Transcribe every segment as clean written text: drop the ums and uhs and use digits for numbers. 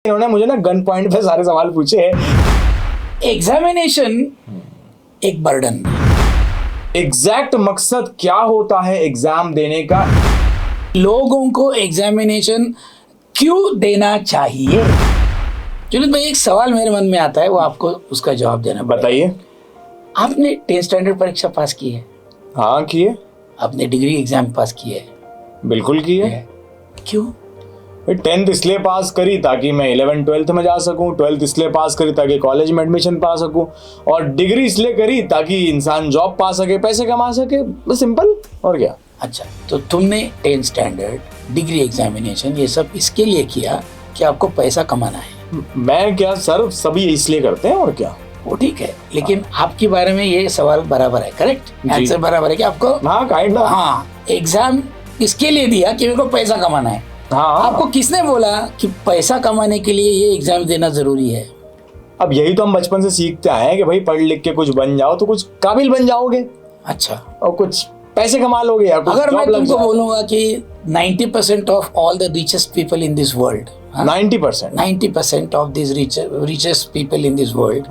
इन्होंने मुझे ना गन पॉइंट पे सारे सवाल पूछे हैं। एग्जामिनेशन एक बर्डन, एग्जैक्ट मकसद क्या होता है एग्जाम देने का? लोगों को एग्जामिनेशन क्यों देना चाहिए? जुनेद भाई, एक सवाल मेरे मन में आता है, वो आपको उसका जवाब देना पड़ेगा। बताइए। आपने 10th स्टैंडर्ड परीक्षा पास की है? हाँ किए। आपने डिग्री एग्जाम पास की है? बिल्कुल किए। क्यों? 10th इसलिए पास करी ताकि मैं 11th 12th में जा सकूं, 12th इसलिए पास करी ताकि कॉलेज में एडमिशन पा सकूं, और डिग्री इसलिए करी ताकि इंसान जॉब पा सके, पैसे कमा सके, बस सिंपल। और क्या? अच्छा, तो तुमने 10th स्टैंडर्ड, डिग्री एग्जामिनेशन, ये सब इसके लिए किया कि आपको पैसा कमाना है? मैं क्या सर, सभी इसलिए करते हैं, और क्या। वो ठीक है, लेकिन आपके बारे में ये सवाल बराबर है, करेक्ट? आंसर बराबर है कि आपको? हाँ काइंड ऑफ। हाँ, एग्जाम इसके लिए दिया कि मेरे को पैसा कमाना है। हाँ, आपको किसने बोला कि पैसा कमाने के लिए ये एग्जाम देना जरूरी है? अब यही तो हम बचपन से सीखते आए हैं कि भाई पढ़ लिख के कुछ बन जाओ तो कुछ काबिल बन जाओगे। अच्छा, और कुछ पैसे कमा लोगे या कुछ अगर मैं जॉब लग तुमको जाए। बोलूंगा कि 90% of all the richest people in this world, 90% of this richest people in this world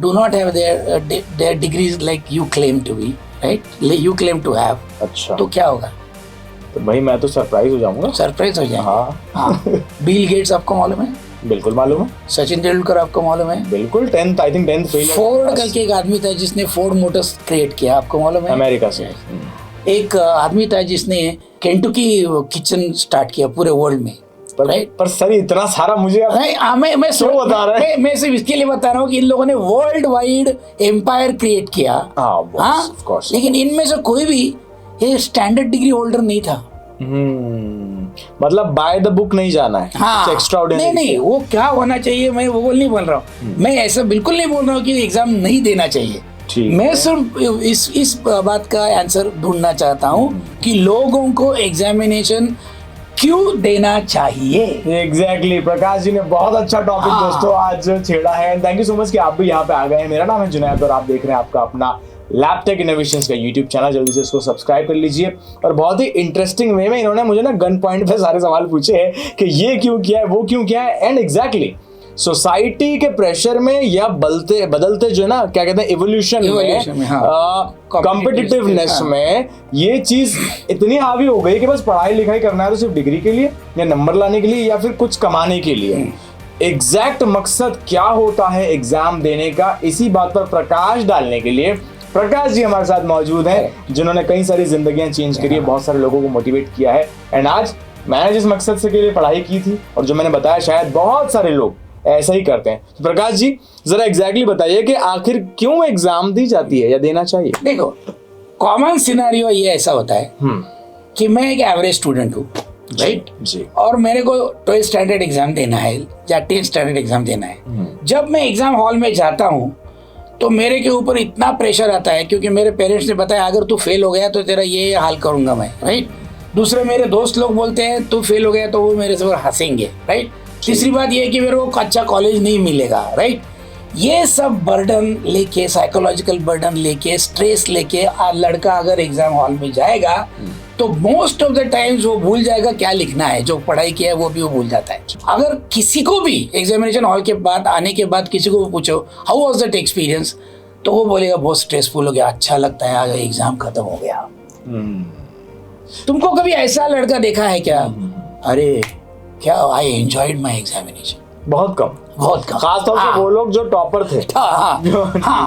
do not have their degrees like you claim to be, right? You claim to have. अच्छा, तो क्या होगा? तो भाई मैं तो सरप्राइज हो जाऊंगा। सरप्राइज हो जाएंगे। हाँ बिल गेट्स आपको मालूम है? बिल्कुल मालूम है। सचिन तेंदुलकर आपको मालूम है? बिल्कुल। 10th I think 10th fail. Ford करके एक आदमी था जिसने फोर्ड मोटर्स क्रिएट किया, आपको मालूम है? अमेरिका से। एक आदमी था जिसने केंटुकी किचन स्टार्ट किया पूरे वर्ल्ड में, राइट? पर सर इतना सारा मुझे अब मैं बता रहा है? मैं सिर्फ इसके लिए बता रहा हूँ कि इन लोगों ने वर्ल्ड वाइड एम्पायर क्रिएट किया। Of course. लेकिन इनमें से कोई भी ये स्टैंडर्ड डिग्री होल्डर नहीं था। मतलब बाय द बुक नहीं जाना है। हाँ, एक्स्ट्राऑर्डिनरी। नहीं, वो क्या होना चाहिए, मैं वो नहीं बोल रहा हूँ। मैं ऐसा बिल्कुल नहीं बोल रहा हूँ कि एग्जाम नहीं देना चाहिए। मैं सिर्फ इस बात का आंसर ढूंढना चाहता हूँ कि लोगों को एग्जामिनेशन क्यों देना चाहिए। एग्जैक्टली। प्रकाश जी ने बहुत अच्छा टॉपिक दोस्तों आज छेड़ा है। थैंक यू सो मच कि आप भी यहाँ पे आ गए हैं। मेरा नाम है जुनैद और आप देख रहे हैं आपका अपना लैपटेक इनोवेशंस का यूट्यूब चैनल। जल्दी से इसको सब्सक्राइब कर लीजिए। और बहुत ही इंटरेस्टिंग वे में इन्होंने मुझे ना गन पॉइंट पे सारे सवाल पूछे हैं कि ये क्यों किया है, वो क्यों किया है, एंड एग्जैक्टली सोसाइटी के प्रेशर में या बदलते जो ना क्या कहते हैं इवोल्यूशन में, कॉम्पिटिटिवनेस में ये चीज इतनी हावी हो गई कि बस पढ़ाई लिखाई करना है तो सिर्फ डिग्री के लिए या नंबर लाने के लिए या फिर कुछ कमाने के लिए। एग्जैक्ट मकसद क्या होता है एग्जाम देने का, इसी बात पर प्रकाश डालने के लिए प्रकाश जी हमारे साथ मौजूद हैं, जिन्होंने कई सारी जिंदगियां चेंज करी है, बहुत सारे लोगों को मोटिवेट किया है। एंड आज मैंने जिस मकसद से के लिए पढ़ाई की थी और जो मैंने बताया शायद बहुत सारे लोग ऐसा ही करते हैं। तो प्रकाश जी जरा एग्जैक्टली बताइए कि आखिर क्यों एग्जाम दी जाती है या देना चाहिए? देखो, कॉमन सिनेरियो ये ऐसा होता है कि मैं एक एवरेज स्टूडेंट हूँ, राइट जी, और मेरे को 12th स्टैंडर्ड एग्जाम देना है या 10th स्टैंडर्ड एग्जाम देना है। जब मैं एग्जाम हॉल में जाता हूँ तो मेरे के ऊपर इतना प्रेशर आता है क्योंकि मेरे पेरेंट्स ने बताया अगर तू फेल हो गया तो तेरा ये हाल करूंगा मैं, राइट? दूसरे मेरे दोस्त लोग बोलते हैं तू फेल हो गया तो वो मेरे से हंसेंगे, राइट? तीसरी बात ये है कि मेरे को अच्छा कॉलेज नहीं मिलेगा, राइट? ये सब बर्डन लेके, साइकोलॉजिकल बर्डन लेके, स्ट्रेस लेके लड़का अगर एग्जाम हॉल में जाएगा तो मोस्ट ऑफ द टाइम्स वो भूल जाएगा क्या लिखना है, जो पढ़ाई किया है वो भी वो भूल जाता है। अगर किसी को भी एग्जामिनेशन हॉल के बाद आने के बाद किसी को पूछो हाउ वाज दैट एक्सपीरियंस, तो वो बोलेगा बहुत स्ट्रेसफुल हो गया, अच्छा लगता है आगे एग्जाम खत्म हो गया। तुमको कभी ऐसा लड़का देखा है क्या, अरे क्या आई एंजॉयड माई एग्जामिनेशन? बहुत कम। खासतौर से वो लोग जो टॉपर थे।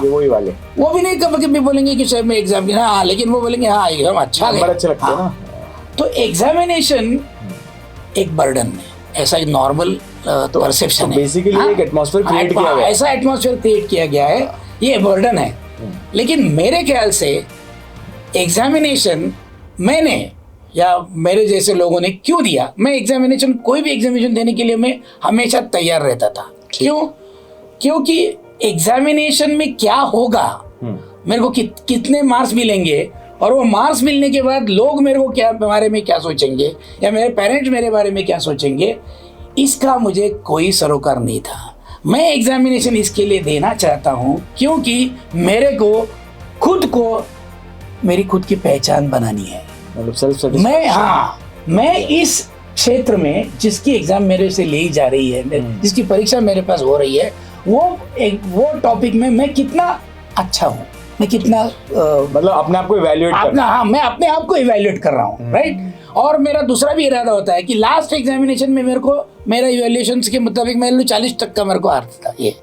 वही वाले वो भी नहीं कभी बोलेंगे कि सर मैं एग्जाम दिया, लेकिन वो बोलेंगे हाँ एग्जाम अच्छा गया, अच्छे लगते हैं ना। तो एग्जामिनेशन एक बर्डन है, ऐसा एक नॉर्मल परसेप्शन है। बेसिकली एक एटमॉस्फेयर क्रिएट किया गया है, ऐसा एटमॉस्फेयर क्रिएट किया गया है, ये बर्डन है। लेकिन मेरे ख्याल से एग्जामिनेशन मैंने या मेरे जैसे लोगों ने क्यों दिया, मैं एग्जामिनेशन, कोई भी एग्जामिनेशन देने के लिए मैं हमेशा तैयार रहता था। क्यों? क्योंकि एग्जामिनेशन में क्या होगा, मेरे को कितने मार्क्स मिलेंगे, और वो मार्क्स मिलने के बाद लोग मेरे को क्या बारे में क्या सोचेंगे या मेरे पेरेंट्स मेरे बारे में क्या सोचेंगे, इसका मुझे कोई सरोकार नहीं था। मैं एग्जामिनेशन इसके लिए देना चाहता हूँ क्योंकि मेरे को मेरी खुद की पहचान बनानी है। मैं इस क्षेत्र में जिसकी एग्जाम मेरे से ली जा रही है, जिसकी परीक्षा मेरे पास हो रही है, वो टॉपिक में मैं कितना अच्छा हूँ, मैं कितना मतलब अपने आप को इवैल्यूएट करना। हाँ, मैं अपने आप को इवैल्यूएट कर रहा हूँ, राइट। और मेरा दूसरा भी इरादा होता है कि लास्ट एग्जामिनेशन में मेरे को मेरा इवैल्यूएशन के मुताबिक मैं 40 तक का मेरे को अर्थ था ये।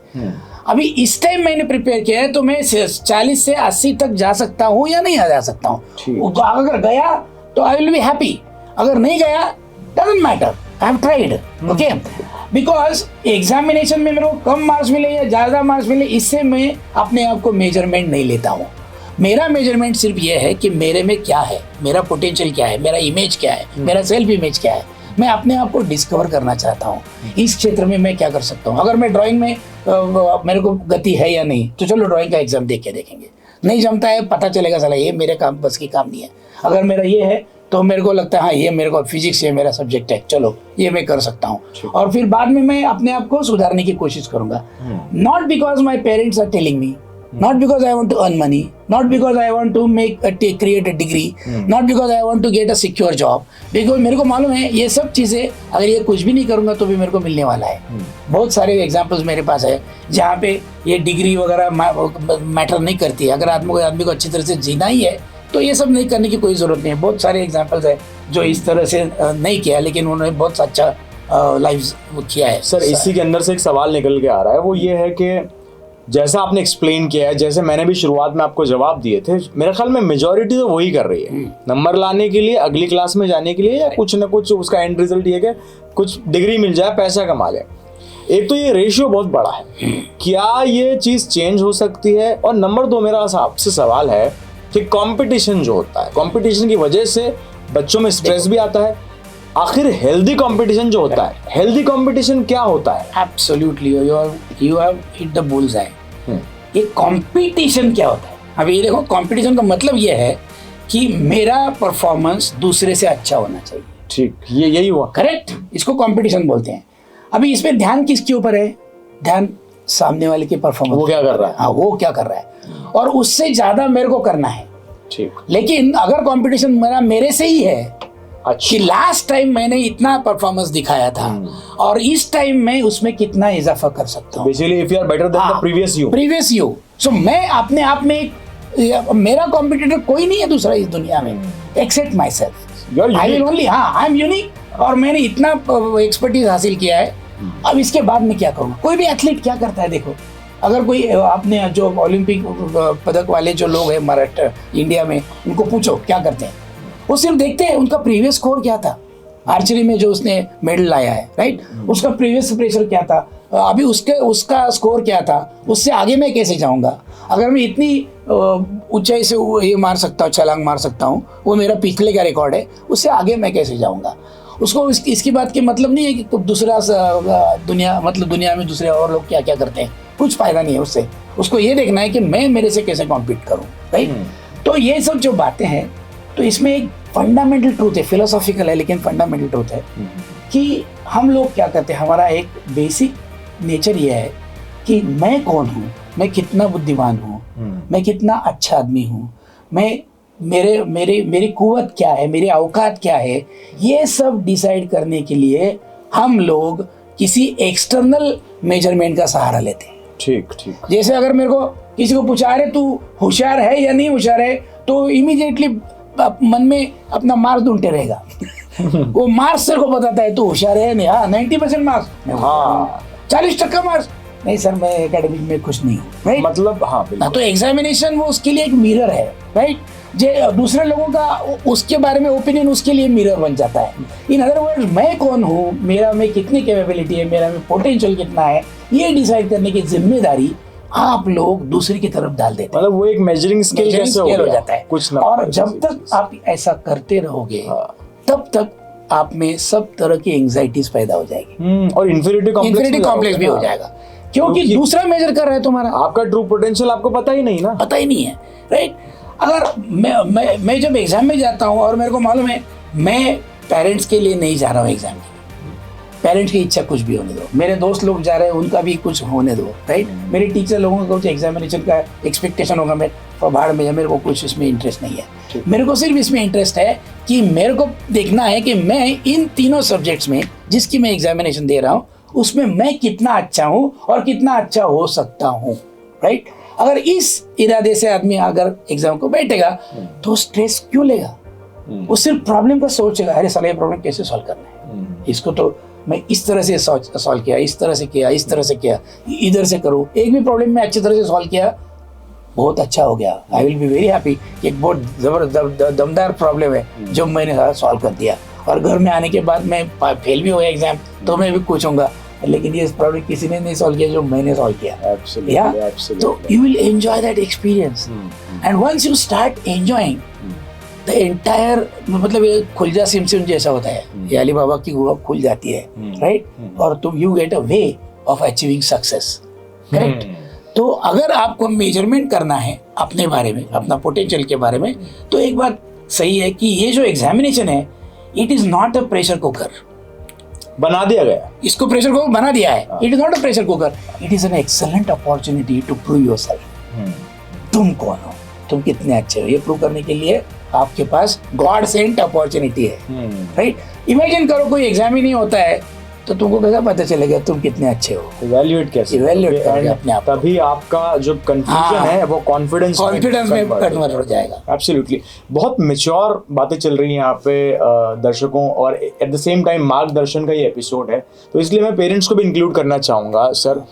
अभी इस टाइम मैंने प्रिपेयर किया है तो मैं 40 से 80 तक जा सकता हूँ या नहीं जा सकता हूँ। अगर गया तो आई विल बी हैप्पी, अगर नहीं गया doesn't matter, I have tried, okay. Because examination में मेरे को कम मार्क्स मिले या ज़्यादा मार्क्स मिले, इससे मैं अपने आप को मेजरमेंट नहीं लेता हूँ। मेरा मेजरमेंट सिर्फ ये है कि मेरे में क्या है, मेरा पोटेंशियल क्या है, मेरा इमेज क्या है, मेरा सेल्फ इमेज क्या है। मैं अपने आप को डिस्कवर करना चाहता हूँ, इस क्षेत्र में मैं क्या कर सकता हूँ। अगर मैं ड्राइंग में मेरे को गति है या नहीं, तो चलो ड्राइंग का एग्जाम देख के देखेंगे, नहीं जमता है पता चलेगा साला ये मेरे काम बस की काम नहीं है। अगर मेरा ये है तो मेरे को लगता है हाँ ये मेरे को फिजिक्स ये मेरा सब्जेक्ट है, चलो ये मैं कर सकता हूँ। और फिर बाद में मैं अपने आप को सुधारने की कोशिश करूंगा। Not because my parents are telling me, not because I want to earn money, not because I want to create a degree, not because I want to get a secure job, because मेरे को मालूम है ये सब चीज़ें अगर ये कुछ भी नहीं करूँगा तो भी मेरे को मिलने वाला है। बहुत सारे एग्जांपल्स मेरे पास है जहाँ पे ये डिग्री वगैरह मैटर नहीं करती है। अगर आदमी को अच्छी तरह से जीना ही है तो ये सब नहीं करने की कोई ज़रूरत नहीं है। बहुत सारे एग्जाम्पल्स है जो इस तरह से नहीं किया लेकिन उन्होंने बहुत अच्छा लाइफ किया है। सर इसी के अंदर से एक सवाल निकल के आ रहा है, वो ये है कि जैसा आपने एक्सप्लेन किया है, जैसे मैंने भी शुरुआत में आपको जवाब दिए थे, मेरे ख्याल में मेजॉरिटी तो वही कर रही है, नंबर लाने के लिए, अगली क्लास में जाने के लिए, या कुछ ना कुछ उसका एंड रिजल्ट ये कि कुछ डिग्री मिल जाए, पैसा कमा ले। एक तो ये रेशियो बहुत बड़ा है, क्या ये चीज़ चेंज हो सकती है? और नंबर 2 मेरा आपसे सवाल है कि कंपटीशन जो होता है, कंपटीशन की वजह से बच्चों में स्ट्रेस भी आता है। आखिर हेल्दी कंपटीशन जो होता है, हेल्दी कंपटीशन क्या होता है? Absolutely, you have hit the bulls आई। ये कंपटीशन क्या होता है? अब ये देखो, कंपटीशन का मतलब ये है कि मेरा परफॉर्मेंस दूसरे से अच्छा होना चाहिए। ठीक, ये यही हुआ, करेक्ट, इसको कंपटीशन बोलते हैं। अभी इसमें ध्यान किसके ऊपर है? ध्यान सामने वाले की परफॉर्मेंस, वो क्या कर रहा है। हाँ, वो क्या कर रहा है, और उससे ज्यादा मेरे को करना है। ठीक, लेकिन अगर कंपटीशन मेरे से ही है, अच्छा, कि लास्ट टाइम मैंने इतना परफॉर्मेंस दिखाया था और इस टाइम मैं उसमें कितना इजाफा कर सकता हूँ। Basically if you are better than the previous you, so मैं अपने आप में मेरा कॉम्पिटिटर कोई नहीं है दूसरा इस दुनिया में except myself. I will only, हाँ, आई एम यूनिक, और मैंने इतना एक्सपर्टीज हासिल किया है। अब इसके बाद में क्या करूँगा? कोई भी एथलीट क्या करता है, देखो, अगर कोई आपने जो ओलंपिक पदक वाले जो लोग हैं महाराष्ट्र इंडिया में, उनको पूछो क्या करते हैं, वो सिर्फ देखते हैं उनका प्रीवियस स्कोर क्या था, आर्चरी में जो उसने मेडल लाया है, राइट, उसका प्रीवियस प्रेशर क्या था, अभी उसका स्कोर क्या था, उससे आगे मैं कैसे जाऊंगा। अगर मैं इतनी ऊंचाई से ये मार सकता हूँ, छलांग मार सकता हूँ, वो मेरा पिछले का रिकॉर्ड है, उससे आगे मैं कैसे जाऊंगा। उसको इसकी बात के मतलब नहीं है कि दूसरा दुनिया में दूसरे और लोग क्या क्या करते हैं, कुछ फायदा नहीं है उससे। उसको ये देखना है कि मैं मेरे से कैसे कॉम्पीट करूँ, राइट। तो ये सब जो बातें हैं, तो इसमें एक फंडामेंटल ट्रूथ है, फिलोसॉफिकल है लेकिन फंडामेंटल ट्रूथ है कि हम लोग क्या करते हैं, हमारा एक बेसिक नेचर ये है कि मैं कौन हूँ, मैं कितना बुद्धिमान हूँ, मैं कितना अच्छा आदमी हूँ, मेरी कुव्वत क्या है, मेरी औकात क्या है, ये सब डिसाइड करने के लिए हम लोग किसी एक्सटर्नल मेजरमेंट का सहारा लेते हैं। ठीक ठीक, जैसे अगर मेरे को किसी को पूछा, अरे तू होशियार है या नहीं होशियार है, तो इमीडिएटली मन में अपना मार्क्स ढूंढते रहेगा। वो मार्क्स सर को बताता है तू होशियार है नहीं, हाँ 90% मार्क्स, हाँ 40% मार्क्स, नहीं सर मैं एकेडमिक में खुश नहीं हूँ, राइट। मतलब हाँ, तो एग्जामिनेशन वो उसके लिए एक मिरर है, राइट। जो दूसरे लोगों का उसके बारे में ओपिनियन उसके लिए मिरर बन जाता है। इन अदर वर्ड्स, मैं कौन हूँ, मेरा में कितनी कैपेबिलिटी है, मेरा में पोटेंशियल कितना है, ये डिसाइड करने की जिम्मेदारी आप लोग दूसरे की तरफ डाल देते हैं। मतलब वो एक मेजरिंग स्केल जैसे हो जाता है कुछ ना। और जब तक आप ऐसा करते रहोगे, तब तक आप में सब तरह की एंजाइटीज पैदा हो जाएगी और इंफीरियरिटी कॉम्प्लेक्स भी हो जाएगा, क्योंकि दूसरा मेजर कर रहा है तुम्हारा, आपका ट्रू पोटेंशियल आपको पता ही नहीं ना, पता ही नहीं है, राइट। अगर मैं जब एग्जाम में जाता हूँ और मेरे को मालूम है मैं पेरेंट्स के लिए नहीं जा रहा हूँ एग्जाम के, पेरेंट्स की इच्छा कुछ भी होने दो, मेरे दोस्त लोग जा रहे हैं उनका भी कुछ होने दो, राइट। मेरे टीचर लोगों का कुछ एग्जामिनेशन का एक्सपेक्टेशन होगा, मैं भाड़ में, मेरे को कुछ इसमें इंटरेस्ट नहीं है। मेरे को सिर्फ इसमें इंटरेस्ट है कि मेरे को देखना है कि मैं इन तीनों सब्जेक्ट्स में जिसकी मैं एग्जामिनेशन दे रहा हूँ उसमें मैं कितना अच्छा हूँ और कितना अच्छा हो सकता हूँ, राइट। अगर इस इरादे से आदमी अगर एग्जाम को बैठेगा तो स्ट्रेस क्यों लेगा? वो सिर्फ प्रॉब्लम का सोचेगा, अरे साला ये प्रॉब्लम कैसे सॉल्व करना है, इसको तो मैं इस तरह से सॉल्व किया, इस तरह से किया, इस तरह से किया, इधर से करूँ, एक भी प्रॉब्लम में अच्छी तरह से सॉल्व किया, बहुत अच्छा हो गया, I will be very happy. एक बहुत जबरदस्त दमदार प्रॉब्लम है जो मैंने सॉल्व कर दिया, और घर में आने के बाद मैं फेल भी हो गया एग्जाम तो मैं भी पूछूंगा लेकिन ये प्रॉब्लम किसी ने नहीं सॉल्व किया जो मैंने सॉल्व किया। तो you will enjoy that experience, and once you start enjoying the entire, मतलब ये खुल जा सिमसिम जैसा होता है, ये अली बाबा की गुहा खुल जाती है, राइट, और तुम you get a way of achieving success, correct. तो अगर आपको मेजरमेंट करना है अपने बारे में, अपना पोटेंशियल के बारे में, तो एक बात सही है कि ये जो एग्जामिनेशन है it is not a pressure cooker, बना दिया गया, इसको प्रेशर कुकर बना दिया है। It is not a pressure cooker, it is an excellent opportunity to prove yourself. तुम कौन हो, तुम कितने अच्छे हो, ये प्रूव करने के लिए आपके पास गॉड सेंट अपॉर्चुनिटी है, राइट। इमेजिन करो कोई एग्जाम ही नहीं होता है तो तुमको कैसा पता चलेगा तुम कितने अच्छे हो, इवैल्यूएट कैसे, इवैल्यूएट करोगे अपने आप, तभी आपका जो कंफ्यूजन है वो कॉन्फिडेंस में कन्वर्ट हो जाएगा। एब्सोल्युटली, बहुत मैच्योर बातें चल रही हैं यहाँ पे दर्शकों, और एट द सेम टाइम मार्गदर्शन का ये एपिसोड है, तो इसलिए मैं पेरेंट्स को भी इंक्लूड करना चाहूंगा। सर,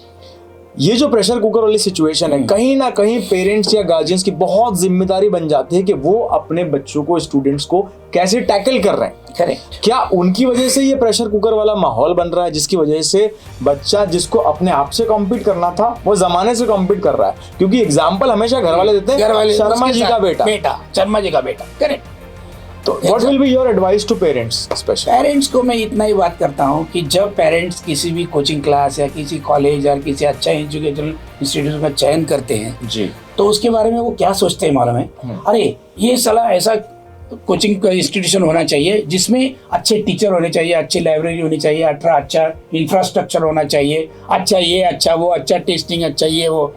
ये जो प्रेशर कुकर वाली सिचुएशन है, कहीं ना कहीं पेरेंट्स या गार्जियंस की बहुत जिम्मेदारी बन जाती है कि वो अपने बच्चों को, स्टूडेंट्स को कैसे टैकल कर रहे हैं। करेक्ट। क्या उनकी वजह से ये प्रेशर कुकर वाला माहौल बन रहा है जिसकी वजह से बच्चा जिसको अपने आप से कॉम्पीट करना था वो जमाने से कॉम्पीट कर रहा है? क्योंकि एग्जाम्पल हमेशा घर वाले देते हैं, शर्मा जी का बेटा, शर्मा जी का बेटा, करेक्ट। तो what will be your advice to parents? Especially parents को मैं इतना ही बात करता हूँ कि जब पेरेंट्स किसी भी कोचिंग क्लास या किसी कॉलेज या किसी अच्छा एजुकेशनल इंस्टीट्यूट का चयन करते हैं जी, तो उसके बारे में वो क्या सोचते हैं मालूम है? अरे ये साला ऐसा कोचिंग का इंस्टीट्यूशन होना चाहिए जिसमें अच्छे टीचर होने चाहिए, अच्छी लाइब्रेरी होनी चाहिए, अच्छा इंफ्रास्ट्रक्चर होना चाहिए, अच्छा ये, अच्छा वो, अच्छा टेस्टिंग, अच्छा ये वो,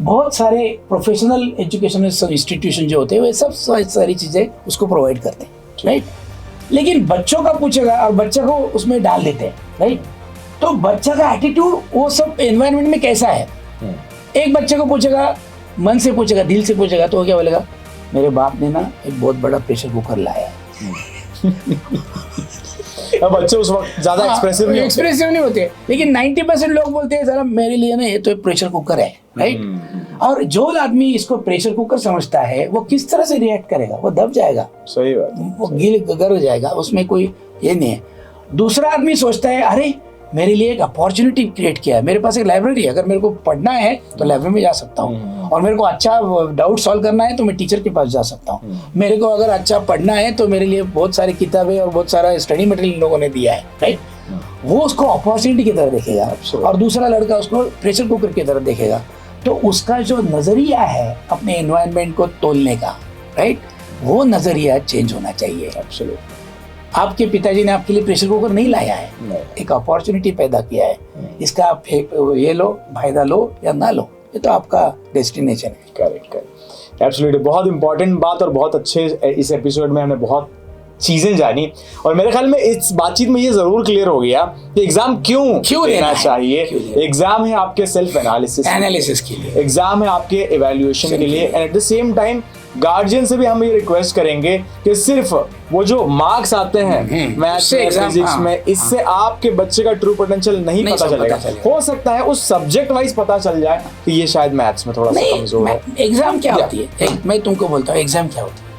बहुत सारे प्रोफेशनल एजुकेशनल इंस्टीट्यूशन जो होते हैं वे सब सारी चीज़ें उसको प्रोवाइड करते हैं, राइट। लेकिन बच्चों का पूछेगा और बच्चे को उसमें डाल देते हैं, राइट। तो बच्चा का एटीट्यूड वो सब एनवायरनमेंट में कैसा है? एक बच्चे को पूछेगा, मन से पूछेगा, दिल से पूछेगा, तो वो क्या बोलेगा? मेरे बाप ने ना एक बहुत बड़ा प्रेशर कुकर लाया है। बच्चे उस वक्त ज्यादा एक्सप्रेसिव नहीं होते, लेकिन 90% लोग बोलते हैं जरा मेरे लिए ना ये तो प्रेशर कुकर है, राइट। और जो आदमी इसको प्रेशर कुकर समझता है वो किस तरह से रिएक्ट करेगा? वो दब जाएगा, सही बात, वो गिल गर हो जाएगा, उसमें कोई ये नहीं है। दूसरा आदमी सोचता है अरे मेरे लिए एक अपॉर्चुनिटी क्रिएट किया है, मेरे पास एक लाइब्रेरी है, अगर मेरे को पढ़ना है तो लाइब्रेरी में जा सकता हूँ, और मेरे को अच्छा डाउट सॉल्व करना है तो मैं टीचर के पास जा सकता हूँ, मेरे को अगर अच्छा पढ़ना है तो मेरे लिए बहुत सारी किताबें और बहुत सारा स्टडी मटेरियल लोगों ने दिया है, राइट। वो उसको अपॉर्चुनिटी की तरह देखेगा, और दूसरा लड़का उसको प्रेशर कुकर की तरह देखेगा। तो उसका जो नजरिया है अपने एनवायरनमेंट को तोलने का, राइट, वो नजरिया चेंज होना चाहिए। एब्सोल्युटली। आपके पिताजी ने आपके लिए प्रेशर कुकर नहीं लाया है, एक अपॉर्चुनिटी पैदा किया है, इसका आप ये लो, फायदा लो या ना लो, ये तो आपका डेस्टिनेशन है। Correct, absolutely. बहुत इंपॉर्टेंट बात, और बहुत अच्छे इस एपिसोड में हमने बहुत चीजें जानी, और मेरे ख्याल में इस बातचीत में ये जरूर क्लियर हो गया कि एग्जाम क्यों लेना चाहिए। एग्जाम है आपके सेल्फ एनालिसिस के लिए, एग्जाम है आपके इवैल्यूएशन के लिए, and at the same time guardian से भी हम ये रिक्वेस्ट करेंगे कि सिर्फ वो जो मार्क्स आते हैं मैथ्स में, फिजिक्स में, इससे आपके बच्चे का ट्रू पोटेंशियल नहीं पता चलेगा। हो सकता है उस सब्जेक्ट वाइज पता चल जाए कि ये शायद मैथ्स में थोड़ा सा कमजोर है। एग्जाम क्या होती है, मैं तुमको बोलता हूँ एग्जाम क्या होती है।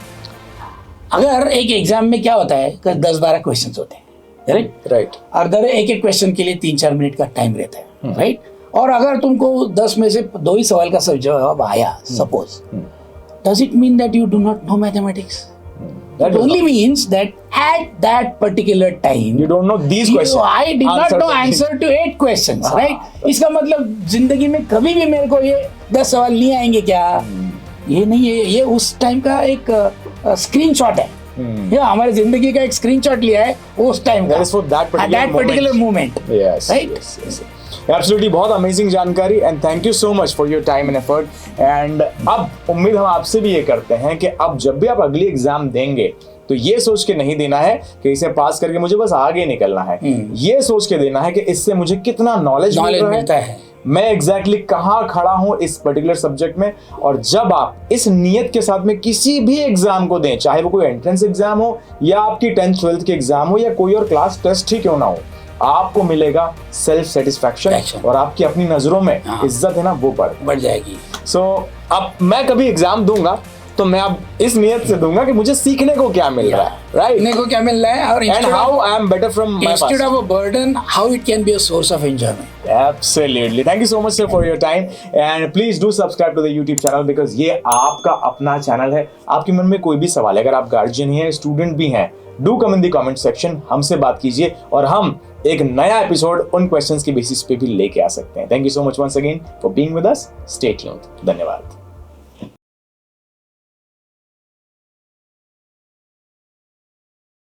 अगर एक एग्जाम में क्या होता है, 10-12 क्वेश्चन होते हैं, राइट, और एक क्वेश्चन के लिए 3-4 मिनट का टाइम रहता है, राइट। और अगर तुमको 10 में से 2 ही सवाल का जवाब आया, suppose, does it mean that you do not know mathematics? That only means that at that particular time you don't know these questions. I did not know answer to 8 questions, right? इसका मतलब जिंदगी में कभी भी मेरे को ये 10 सवाल नहीं आएंगे क्या? ये नहीं है, ये उस टाइम का एक स्क्रीनशॉट है, ये हमारी जिंदगी का एक स्क्रीनशॉट लिया है उस टाइम का, that particular moment, yes, right? yes. Absolutely बहुत अमेजिंग जानकारी and thank you so much for your time and effort. And अब उम्मीद हम आपसे भी ये करते हैं कि अब जब भी आप अगली एग्जाम देंगे तो ये सोच के नहीं देना है कि इसे पास करके मुझे बस आगे निकलना है, ये सोच के देना है कि इससे मुझे कितना नॉलेज मिलता है, मैं एग्जैक्टली कहाँ खड़ा हूँ इस पर्टिकुलर सब्जेक्ट में। और जब आप इस नियत के साथ में किसी भी एग्जाम को दें, चाहे वो कोई एंट्रेंस एग्जाम हो या आपकी 10th 12th की एग्जाम हो या कोई और क्लास टेस्ट ही क्यों ना हो, आपको मिलेगा सेल्फ सेटिस्फैक्शन और आपकी अपनी नजरों में इज्जत है ना वो बढ़ जाएगी। सो अब मैं कभी एग्जाम दूंगा तो मैं अब इस नियत से दूंगा कि मुझे सीखने को क्या मिल रहा है, राइट? सीखने को क्या मिल रहा है और and how I am better from my instead of a burden, how it can be a source of enjoyment. Absolutely, thank you so much sir for your time and please do subscribe to the YouTube channel because ये आपका अपना channel है। आपके मन में कोई भी सवाल है, अगर आप गार्जियन हैं, स्टूडेंट भी हैं, do come in the comment section, हमसे बात कीजिए और हम एक नया एपिसोड उन क्वेश्चंस के बेसिस पे भी लेके आ सकते हैं। Thank you so much once again for being with us, stay tuned, धन्यवाद।